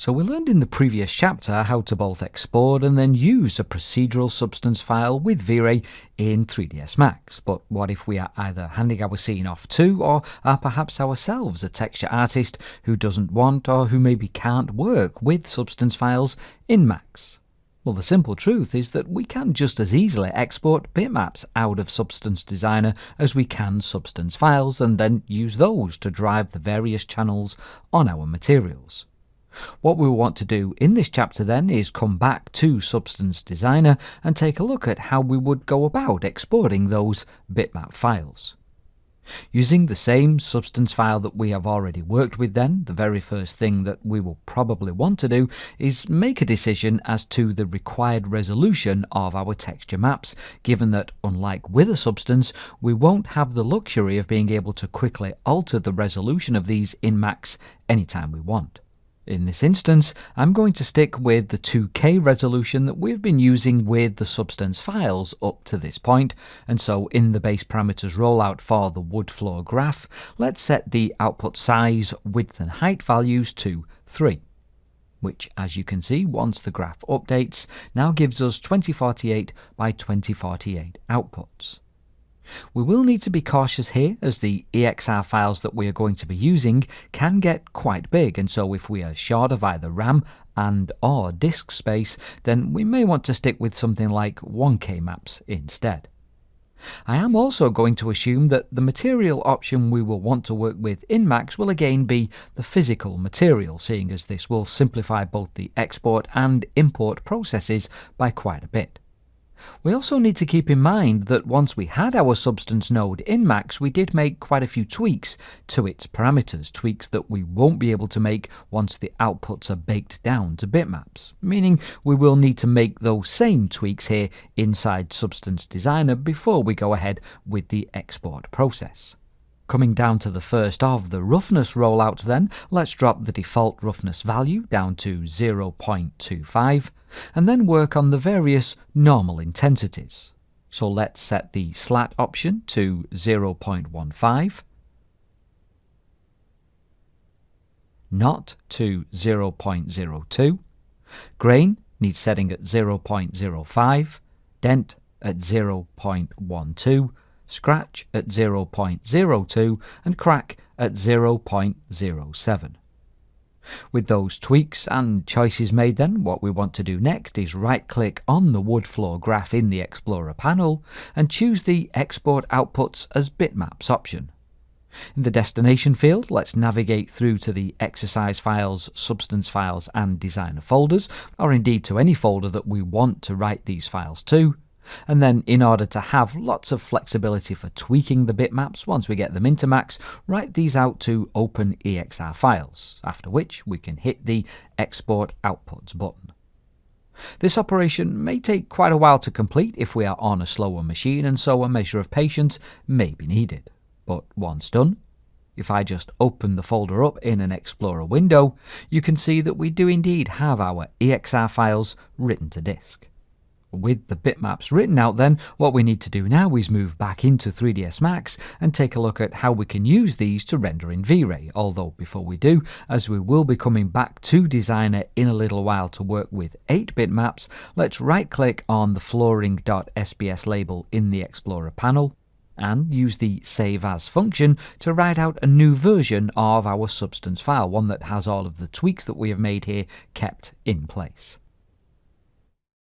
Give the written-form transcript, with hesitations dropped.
So we learned in the previous chapter how to both export and then use a procedural substance file with V-Ray in 3ds Max. But what if we are either handing our scene off to, or are perhaps ourselves a texture artist who doesn't want or who maybe can't work with substance files in Max? Well, the simple truth is that we can just as easily export bitmaps out of Substance Designer as we can substance files, and then use those to drive the various channels on our materials. What we want to do in this chapter then is come back to Substance Designer and take a look at how we would go about exporting those bitmap files. Using the same substance file that we have already worked with then, the very first thing that we will probably want to do is make a decision as to the required resolution of our texture maps, given that unlike with a substance, we won't have the luxury of being able to quickly alter the resolution of these in Max anytime we want. In this instance, I'm going to stick with the 2K resolution that we've been using with the substance files up to this point, and so in the base parameters rollout for the wood floor graph, let's set the output size, width and height values to 3, which, as you can see, once the graph updates, now gives us 2048 by 2048 outputs. We will need to be cautious here, as the EXR files that we are going to be using can get quite big, and so if we are short of either RAM and or disk space, then we may want to stick with something like 1K maps instead. I am also going to assume that the material option we will want to work with in Max will again be the physical material, seeing as this will simplify both the export and import processes by quite a bit. We also need to keep in mind that once we had our substance node in Max, we did make quite a few tweaks to its parameters, tweaks that we won't be able to make once the outputs are baked down to bitmaps, meaning we will need to make those same tweaks here inside Substance Designer before we go ahead with the export process. Coming down to the first of the roughness rollouts then, let's drop the default roughness value down to 0.25 and then work on the various normal intensities. So let's set the slat option to 0.15, knot to 0.02, grain needs setting at 0.05, dent at 0.12, scratch at 0.02 and crack at 0.07. With those tweaks and choices made then, what we want to do next is right click on the wood floor graph in the Explorer panel and choose the Export Outputs as Bitmaps option. In the destination field, let's navigate through to the exercise files, substance files and designer folders, or indeed to any folder that we want to write these files to. And then, in order to have lots of flexibility for tweaking the bitmaps once we get them into Max, write these out to open EXR files, after which we can hit the Export Outputs button. This operation may take quite a while to complete if we are on a slower machine, and so a measure of patience may be needed. But once done, if I just open the folder up in an Explorer window, you can see that we do indeed have our EXR files written to disk. With the bitmaps written out then, what we need to do now is move back into 3ds Max and take a look at how we can use these to render in V-Ray, although before we do, as we will be coming back to Designer in a little while to work with 8-bit maps, let's right click on the flooring.sbs label in the Explorer panel and use the Save As function to write out a new version of our substance file, one that has all of the tweaks that we have made here kept in place.